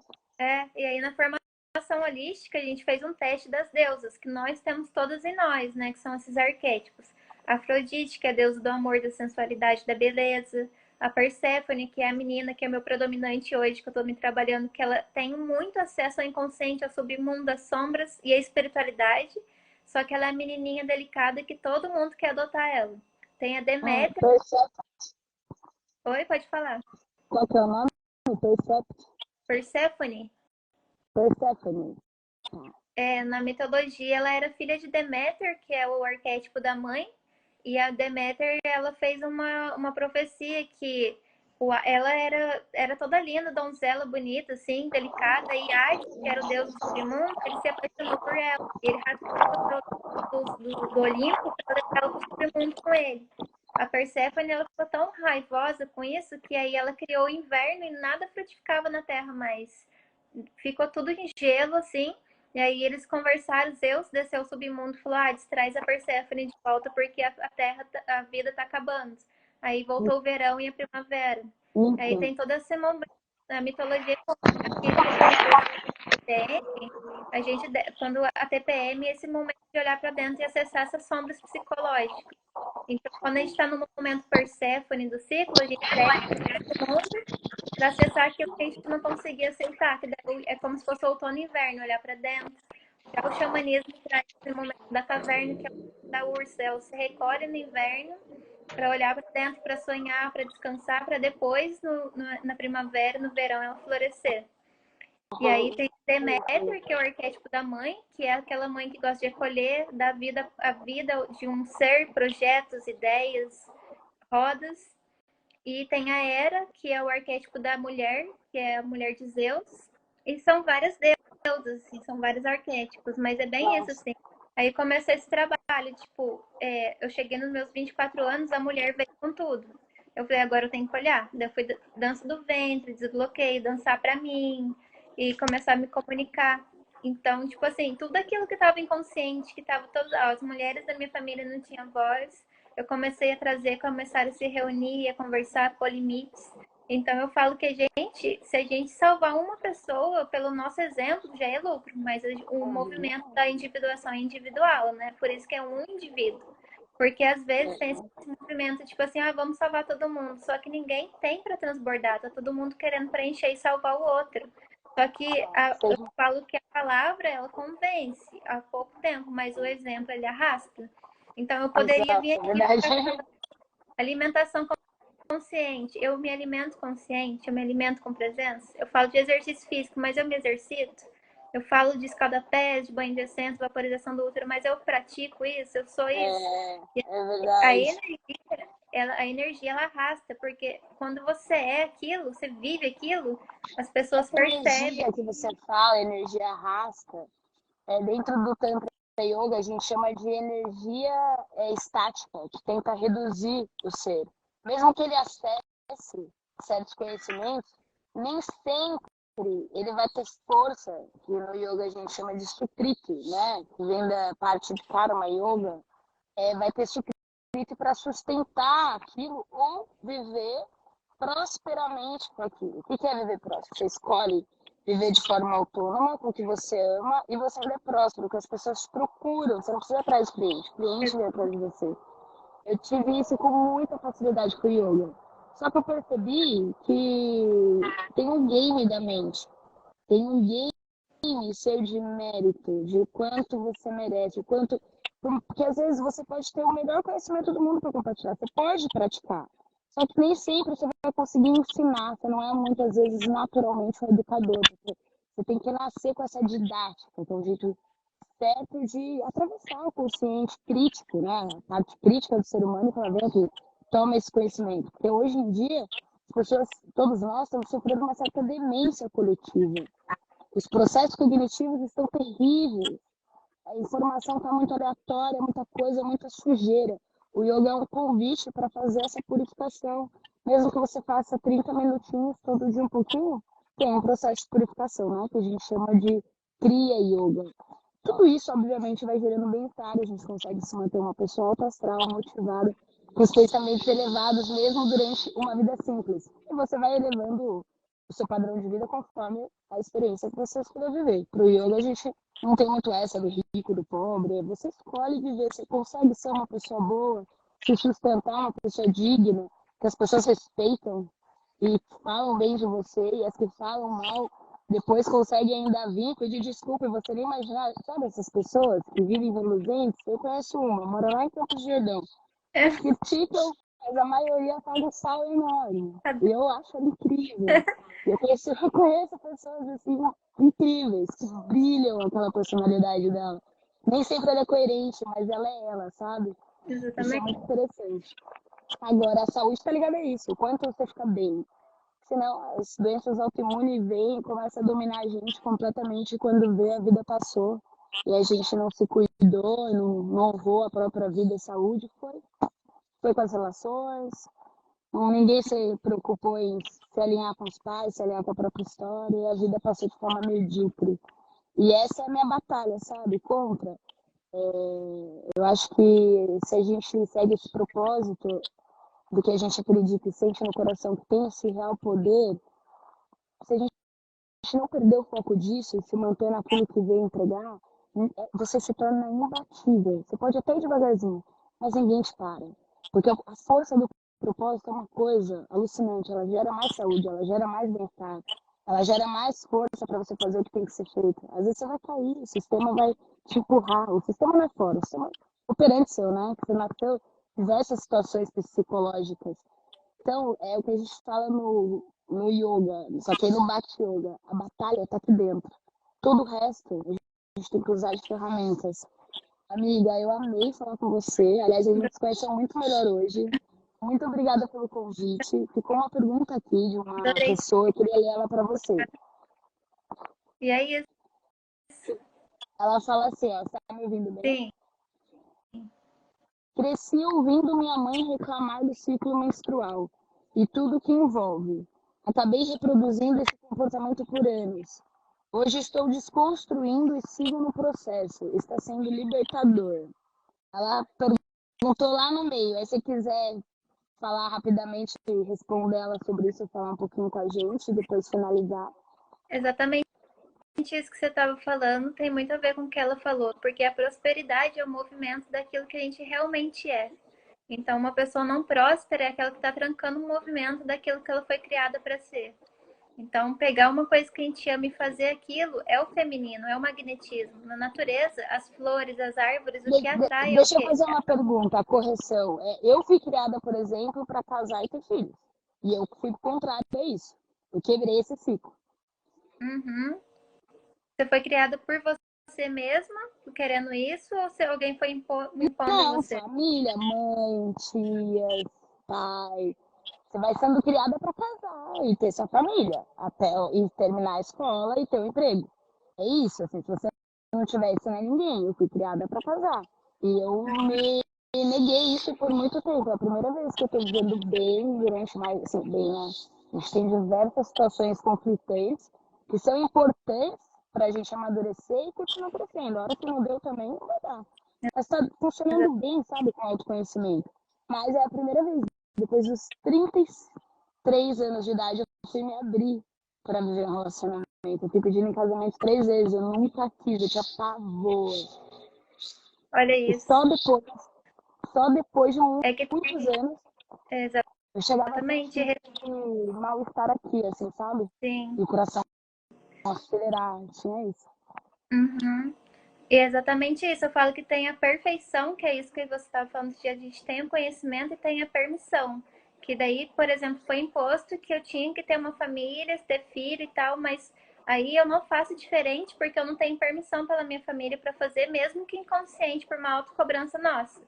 e aí na formação holística a gente fez um teste das deusas, que nós temos todas em nós, né? Que são esses arquétipos. Afrodite, que é a deusa do amor, da sensualidade, da beleza. A Perséfone, que é a menina que é meu predominante hoje, que eu tô me trabalhando, que ela tem muito acesso ao inconsciente, ao submundo, às sombras e à espiritualidade. Só que ela é a menininha delicada que todo mundo quer adotar ela. Tem a Deméter. Oi, pode falar. Qual que é o nome? Perséfone. Persephone. Na mitologia, ela era filha de Deméter, que é o arquétipo da mãe, e a Deméter, ela fez uma profecia que ela era toda linda, donzela, bonita, assim, delicada, e Hades, que era o deus do submundo, ele se apaixonou por ela. Ele raptou do Olimpo para levar ela para o submundo com ele. A Perséfone, ela ficou tão raivosa com isso que aí ela criou o inverno e nada frutificava na Terra mais. Ficou tudo em gelo, assim, e aí eles conversaram, Zeus desceu ao submundo e falou, traz a Perséfone de volta porque a terra, a vida tá acabando. Aí voltou o verão e a primavera. Aí Isso. tem todo esse momento, a mitologia que quando faz TPM, quando a TPM é esse momento de olhar para dentro e acessar essas sombras psicológicas. Então, quando a gente está no momento Perséfone do ciclo, a gente desce esse mundo para acessar aquilo que a gente não conseguia aceitar, que é como se fosse outono e inverno, olhar para dentro. Já o xamanismo traz esse momento da caverna, que é o da ursa, ela se recolhe no inverno para olhar para dentro, para sonhar, para descansar, para depois, na primavera, no verão, ela florescer. E aí tem Deméter, que é o arquétipo da mãe, que é aquela mãe que gosta de acolher, dar vida, a vida de um ser, projetos, ideias, rodas. E tem a Hera, que é o arquétipo da mulher, que é a mulher de Zeus. E são várias deusas, assim, são vários arquétipos, mas é bem isso, assim. Aí começa esse trabalho, tipo, eu cheguei nos meus 24 anos, a mulher veio com tudo. Eu falei, agora eu tenho que olhar. Daí eu fui dança do ventre, desbloqueio, dançar pra mim e começar a me comunicar. Então, tipo assim, tudo aquilo que estava inconsciente, que estava todas as mulheres da minha família não tinham voz, eu comecei a trazer, começaram a se reunir, a conversar com limites. Então eu falo que se a gente salvar uma pessoa pelo nosso exemplo, já é lucro, mas o movimento da individuação é individual, né? Por isso que é um indivíduo. Porque às vezes tem esse movimento, tipo assim, vamos salvar todo mundo, só que ninguém tem para transbordar, tá todo mundo querendo preencher e salvar o outro. Só que eu Seja, falo que a palavra, ela convence há pouco tempo, mas o exemplo, ele arrasta. Então, eu poderia vir exato, é aqui verdade. para alimentação consciente. Eu me alimento consciente, eu me alimento com presença. Eu falo de exercício físico, mas eu me exercito. Eu falo de escada-pés, de banho de essência, vaporização do útero, mas eu pratico isso, eu sou isso. É, é A verdade. energia, a energia, ela arrasta, porque quando você é aquilo, você vive aquilo, as pessoas Essa percebem. energia que você fala, energia arrasta, dentro do Tantra Yoga a gente chama de energia estática, que tenta reduzir o ser. Mesmo que ele acesse certos conhecimentos, nem sempre ele vai ter força, que no yoga a gente chama de sukriti, né? Que vem da parte de Karma Yoga, vai ter sukriti para sustentar aquilo ou viver prosperamente com aquilo. O que é viver próspero? Você escolhe viver de forma autônoma, com o que você ama, e você ainda é próspero, que as pessoas procuram. Você não precisa ir atrás do cliente, o cliente vem atrás de você. Eu tive isso com muita facilidade com o yoga. Só que eu percebi que tem um game da mente. Tem um game seu de mérito, de quanto você merece, o quanto. Porque às vezes você pode ter o melhor conhecimento do mundo para compartilhar, você pode praticar. Só que nem sempre você vai conseguir ensinar, você não é muitas vezes naturalmente um educador. Você tem que nascer com essa didática, que é um jeito certo de atravessar o consciente crítico, né? A parte crítica do ser humano para ver que toma esse conhecimento. Porque hoje em dia, as pessoas, todos nós, estamos sofrendo uma certa demência coletiva. Os processos cognitivos estão terríveis. A informação está muito aleatória, muita coisa, muita sujeira. O yoga é um convite para fazer essa purificação. Mesmo que você faça 30 minutinhos todo dia um pouquinho, tem um processo de purificação, né? Que a gente chama de Kriya Yoga. Tudo isso, obviamente, vai gerando bem-estar. A gente consegue se manter uma pessoa alta astral, motivada, com os pensamentos elevados, mesmo durante uma vida simples. E você vai elevando o seu padrão de vida conforme a experiência que você escolher viver. Para o yoga, a gente não tem muito essa do rico, do pobre. Você escolhe viver, você consegue ser uma pessoa boa, se sustentar, uma pessoa digna, que as pessoas respeitam e falam bem de você, e as que falam mal depois conseguem ainda vir pedir desculpa e você nem imaginar. Sabe essas pessoas que vivem reluzentes? Eu conheço uma, mora lá em Campos de Jordão. Criticam, mas a maioria paga um sal enorme. E eu acho ela incrível. Eu conheço pessoas assim incríveis, que brilham aquela personalidade dela. Nem sempre ela é coerente, mas ela é ela, sabe? Isso é Exatamente. muito interessante. Agora, a saúde está ligada a isso. O quanto você fica bem. Senão, as doenças autoimunes vêm e começam a dominar a gente completamente quando vê a vida passou. E a gente não se cuidou, não honrou a própria vida e saúde. Foi com as relações, ninguém se preocupou em se alinhar com os pais, se alinhar com a própria história, e a vida passou de forma medíocre. E essa é a minha batalha, sabe? Contra. Eu acho que se a gente segue esse propósito do que a gente acredita e sente no coração que tem esse real poder, se a gente não perder o foco disso e se manter naquilo que veio entregar, você se torna imbatível. Você pode até ir devagarzinho, mas ninguém te para. Porque a força do propósito é uma coisa alucinante. Ela gera mais saúde, ela gera mais bem-estar, ela gera mais força para você fazer o que tem que ser feito. Às vezes você vai cair, o sistema vai te empurrar. O sistema não é fora, o sistema é operante seu, né? Que você nasceu diversas situações psicológicas. Então, é o que a gente fala no yoga, só que aí no Bhakti Yoga. A batalha está aqui dentro. Todo o resto, a gente tem que usar de ferramentas. Amiga, eu amei falar com você. Aliás, a gente se conheceu muito melhor hoje. Muito obrigada pelo convite. Ficou uma pergunta aqui de uma Adorei. pessoa, eu queria ler ela para você. E aí, Ela fala assim, ó, você tá me ouvindo bem? sim, Cresci ouvindo minha mãe reclamar do ciclo menstrual e tudo que envolve. Acabei reproduzindo esse comportamento por anos. Hoje estou desconstruindo e sigo no processo. Está sendo libertador. Ela perguntou lá no meio. Aí, se você quiser falar rapidamente e responder ela sobre isso, falar um pouquinho com a gente, depois finalizar. exatamente isso que você estava falando tem muito a ver com o que ela falou, porque a prosperidade é o movimento daquilo que a gente realmente é. Então, uma pessoa não próspera é aquela que está trancando o movimento daquilo que ela foi criada para ser. Então, pegar uma coisa que a gente ama e fazer aquilo é o feminino, é o magnetismo. Na natureza, as flores, as árvores, o que atrai é o Deixa eu quê? fazer uma pergunta, a correção. Eu fui criada, por exemplo, para casar e ter filhos. E eu fui contrário a isso. Eu quebrei esse ciclo. Uhum. Você foi criada por você mesma, querendo isso, ou se alguém foi impondo em Não, você? família, mãe, tias, pai. Você vai sendo criada para casar e ter sua família, até e terminar a escola e ter um emprego. É isso, assim, se você não tiver isso, não é ninguém. Eu fui criada para casar. E eu me neguei isso por muito tempo. É a primeira vez que eu tô vivendo bem durante mais, assim, bem, né? A gente tem diversas situações conflitantes que são importantes para a gente amadurecer e continuar crescendo. A hora que não deu também, não vai dar. Mas tá funcionando bem, sabe, com autoconhecimento. Mas é a primeira vez. Depois dos 33 anos de idade, eu fui me abrir para viver um relacionamento. Eu fui pedindo em casamento 3 vezes. Eu nunca quis, eu tinha pavor. Olha E isso. só depois de É que muitos anos, é eu chegava a ter um exatamente, pico de mal-estar aqui, assim, sabe? sim. E o coração acelerar, tinha isso. Uhum. E é exatamente isso. Eu falo que tem a perfeição, que é isso que você estava falando, que a gente tem o conhecimento e tem a permissão. Que daí, por exemplo, foi imposto que eu tinha que ter uma família, ter filho e tal, mas aí eu não faço diferente porque eu não tenho permissão pela minha família para fazer, mesmo que inconsciente, por uma autocobrança nossa.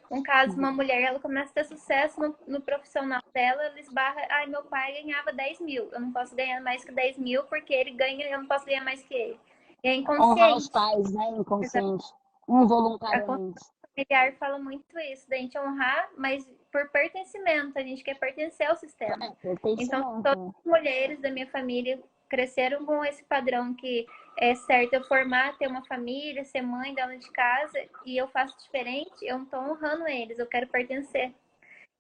Um caso, uma mulher, ela começa a ter sucesso no profissional dela, ela esbarra, ai, meu pai ganhava 10 mil, eu não posso ganhar mais que 10 mil porque ele ganha, eu não posso ganhar mais que ele. E é Honrar os inconsciente. pais, né, Exato. inconsciente, A consciência involuntariamente. familiar fala muito isso, da gente honrar, mas por pertencimento, a gente quer pertencer ao sistema. É, Então, todas pertencimento. as mulheres da minha família cresceram com esse padrão que é certo eu formar, ter uma família, ser mãe, dona de casa, e eu faço diferente, eu não estou honrando eles, eu quero pertencer.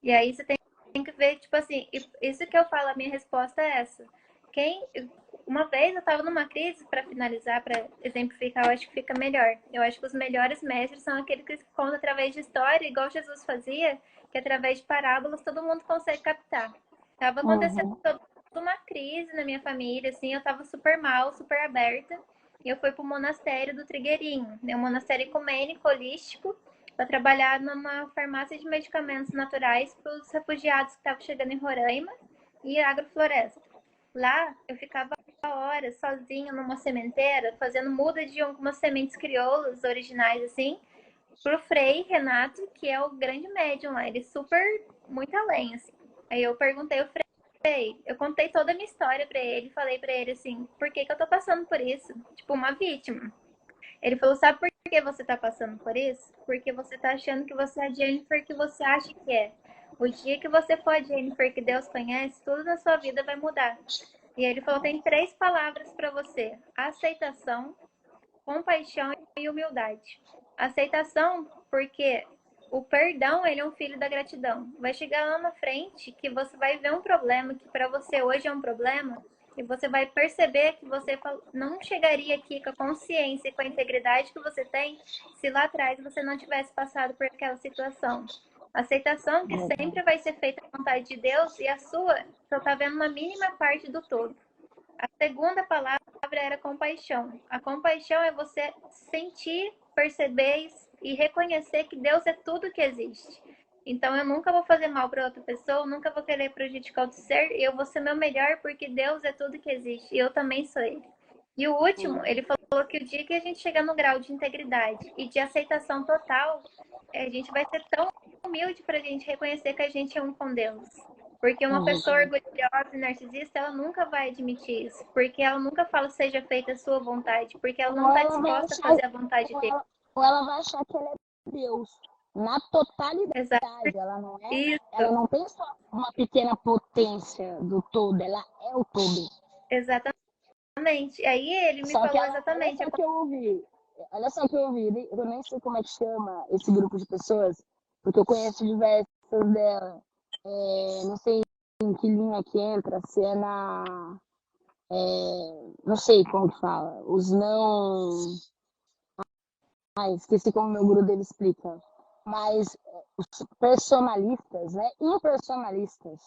E aí você tem que ver, tipo assim, isso que eu falo, a minha resposta é essa. Quem, uma vez eu estava numa crise, para finalizar, para exemplificar, eu acho que fica melhor. Eu acho que os melhores mestres são aqueles que contam através de história, igual Jesus fazia, que através de parábolas todo mundo consegue captar. Tava acontecendo Uhum. toda uma crise na minha família, assim, eu tava super mal, super aberta, e eu fui pro monastério do Trigueirinho, né, um monastério ecumênico, holístico, para trabalhar numa farmácia de medicamentos naturais para os refugiados que estavam chegando em Roraima e agrofloresta. Lá eu ficava horas sozinha numa sementeira, fazendo muda de algumas sementes crioulas originais assim, pro Frei Renato, que é o grande médium lá, ele super muito além assim. Aí eu perguntei ao Frei, eu contei toda a minha história para ele, falei para ele assim, por que que eu tô passando por isso? Tipo uma vítima. Ele falou: sabe por que você tá passando por isso? Porque você tá achando que você é a Jennifer que você acha que é. O dia que você for a Jennifer que Deus conhece, tudo na sua vida vai mudar. E ele falou: tem três palavras para você: aceitação, compaixão e humildade. Aceitação, porque o perdão, ele é um filho da gratidão. Vai chegar lá na frente que você vai ver um problema que para você hoje é um problema e você vai perceber que você não chegaria aqui com a consciência e com a integridade que você tem se lá atrás você não tivesse passado por aquela situação. Aceitação que sempre vai ser feita à vontade de Deus e a sua só está vendo uma mínima parte do todo. A segunda palavra era compaixão. A compaixão é você sentir, perceber e reconhecer que Deus é tudo que existe. Então eu nunca vou fazer mal para outra pessoa, nunca vou querer prejudicar outro ser, e eu vou ser meu melhor porque Deus é tudo que existe e eu também sou ele. E o último, ele falou que o dia que a gente chegar no grau de integridade e de aceitação total, a gente vai ser tão humilde para a gente reconhecer que a gente é um com Deus. Porque uma pessoa Uhum. orgulhosa e narcisista, ela nunca vai admitir isso. Porque ela nunca fala seja feita a sua vontade. Porque ela não Ou está ela vai disposta a achar, fazer a vontade dele. ou ela vai achar que ela é Deus na totalidade. Exato. Ela Isso. não tem só uma pequena potência do todo, ela é o todo. Exatamente. Aí ele me Só que falou ela, olha exatamente. só que eu ouvi, olha só que eu ouvi, eu nem sei como é que chama esse grupo de pessoas, porque eu conheço diversas dela. Não sei em que linha que entra, se é na. Não sei como que fala. Os não. Ai, esqueci como meu guru dele explica. Mas os personalistas, né? Impersonalistas.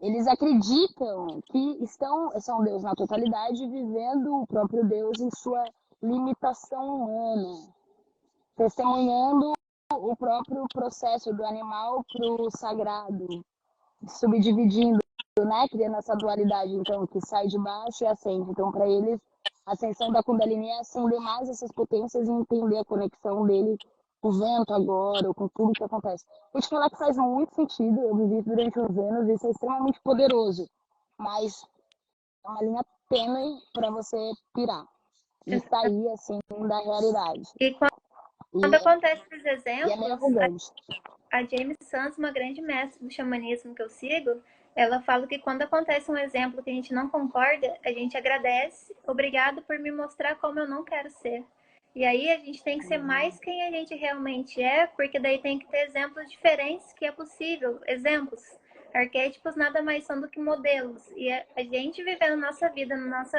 Eles acreditam que são Deus na totalidade, vivendo o próprio Deus em sua limitação humana, testemunhando o próprio processo do animal para o sagrado, subdividindo, né, criando essa dualidade, então, que sai de baixo e ascende. Então, para eles, a ascensão da Kundalini é acender mais essas potências e entender a conexão dele com o vento agora, ou com tudo que acontece. Vou te falar que faz muito sentido, eu vivi isso durante uns anos, isso é extremamente poderoso, mas é uma linha tênue para você pirar e sair, assim, da realidade. E E quando acontece esses é meio exemplos, arrogante. a James Santos, uma grande mestre do xamanismo que eu sigo, ela fala que quando acontece um exemplo que a gente não concorda, a gente agradece, obrigado por me mostrar como eu não quero ser. E aí a gente tem que ser mais quem a gente realmente é, porque daí tem que ter exemplos diferentes que é possível. Exemplos. Arquétipos nada mais são do que modelos. E a gente vivendo nossa vida, na nossa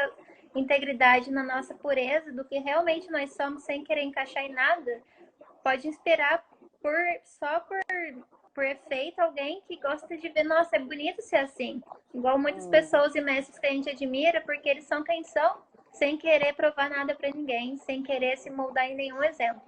integridade, na nossa pureza, do que realmente nós somos, sem querer encaixar em nada, pode inspirar só por efeito alguém que gosta de ver, nossa, é bonito ser assim. Igual muitas pessoas e mestres que a gente admira, porque eles são quem são, sem querer provar nada para ninguém, sem querer se moldar em nenhum exemplo.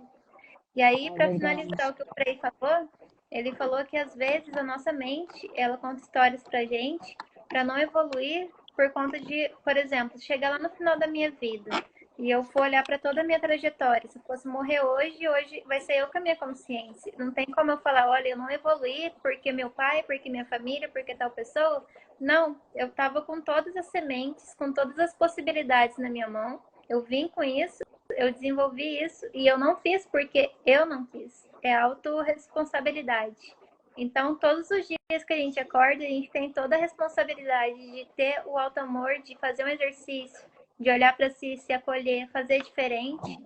E aí, É para verdade. finalizar o que o Frei falou, ele falou que às vezes a nossa mente, ela conta histórias pra gente para não evoluir por conta de, por exemplo, chegar lá no final da minha vida e eu for olhar para toda a minha trajetória, se eu fosse morrer hoje, hoje vai ser eu com a minha consciência. Não tem como eu falar, olha, eu não evoluí porque meu pai, porque minha família, porque tal pessoa. Não, eu estava com todas as sementes, com todas as possibilidades na minha mão. Eu vim com isso, eu desenvolvi isso e eu não fiz porque eu não quis. É autorresponsabilidade. Então, todos os dias que a gente acorda, a gente tem toda a responsabilidade de ter o alto amor, de fazer um exercício, de olhar para si, se acolher, fazer diferente.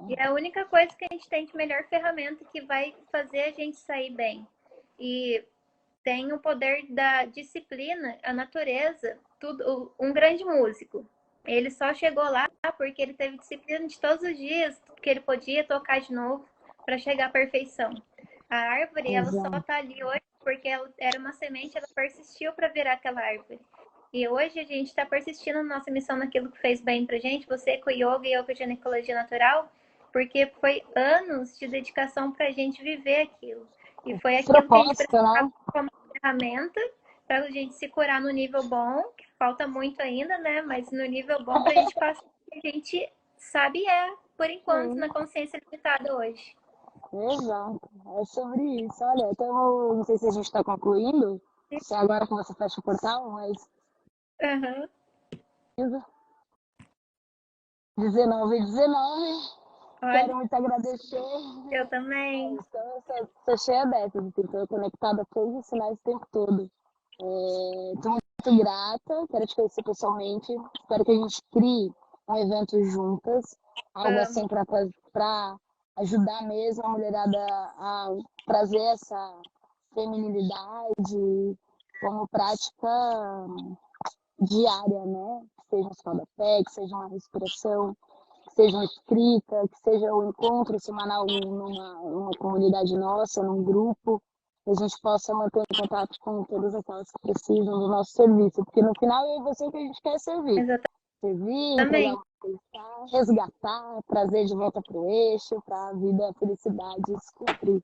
E é a única coisa que a gente tem de melhor ferramenta que vai fazer a gente sair bem. E tem o poder da disciplina, a natureza, tudo, um grande músico. Ele só chegou lá porque ele teve disciplina de todos os dias que ele podia tocar de novo para chegar à perfeição. A árvore, ela só Exato. está ali hoje porque ela era uma semente, ela persistiu para virar aquela árvore. E hoje a gente está persistindo na nossa missão naquilo que fez bem pra gente, você com yoga e yoga de ginecologia natural, porque foi anos de dedicação para a gente viver aquilo. E foi aquilo que a gente Propósito, precisava né? como ferramenta para a gente se curar no nível bom, que falta muito ainda, né? Mas no nível bom para a gente passar o que a gente sabe por enquanto, Sim, na consciência limitada hoje. exato. É sobre isso. Olha, então, não sei se a gente está concluindo, se é agora que você fecha o portal, mas Uhum. 19h19, Olha, quero muito agradecer. eu também. Estou cheia dessas, assim, estou conectada a todos os sinais o tempo todo. Estou muito grata, quero te conhecer pessoalmente. Espero que a gente crie um evento juntas, algo assim Vamos. para ajudar mesmo a mulherada a trazer essa feminilidade como prática diária, né? Que seja um escaldapé, que seja uma respiração, que seja uma escrita, que seja um encontro semanal numa comunidade nossa, num grupo, que a gente possa manter contato com todas aquelas que precisam do nosso serviço, porque no final eu e você que a gente quer servir. Servir, entregar Exatamente. uma coisa, resgatar, trazer de volta para o eixo, para a vida, a felicidade se cumprir.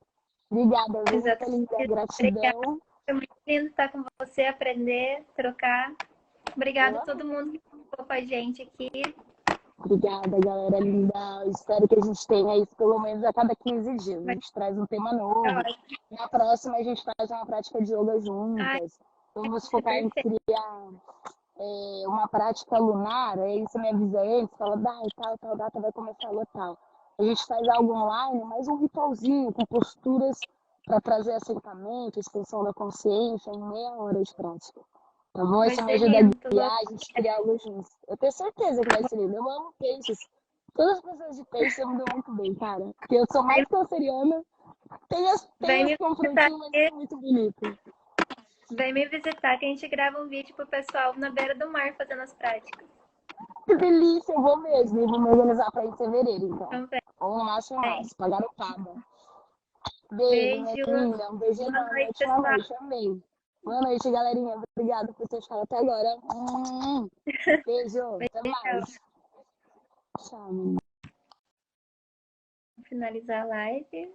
Obrigada, viu? Muita Exatamente. linda Obrigada. gratidão. Foi muito lindo estar com você, aprender, trocar. Obrigada a Eu todo mundo que ficou com a gente aqui. Obrigada, galera linda. Espero que a gente tenha isso pelo menos a cada 15 dias. A Vai gente traz um tema ser novo. ótimo. Na próxima, a gente faz uma prática de yoga Ai, juntas. Vamos vai ser focar em perfeito. criar uma prática lunar. Aí você me avisa antes, fala, tal data vai começar a lotar. A gente faz algo online, mais um ritualzinho com posturas para trazer assentamento, expansão da consciência em meia hora de prática. Tá bom? Vai Isso me ser ajuda a lindo. Tô guiar, louca. a gente criar algo juntos. Eu tenho certeza que vai ser lindo. Eu amo peixes. Todas as pessoas de peixe me dão muito bem, cara. Porque eu sou Vem, mais canceriana. Tem vem os me visitar confrontinhos, mas aqui. são muito bonitos. Vem me visitar que a gente grava um vídeo pro pessoal na beira do mar fazendo as práticas. Que delícia, eu vou mesmo. Eu vou me organizar para ir em fevereiro, então. Então, vem. Ou no máximo março, pra garotada. Beijo, minha Beijo. linda. Um beijo Boa enorme. noite, Ótima pessoal. noite. Amei. Boa noite, galerinha. Obrigada por ter ficado até agora. Beijo, até Beijão. mais. Tchau. Vou finalizar a live.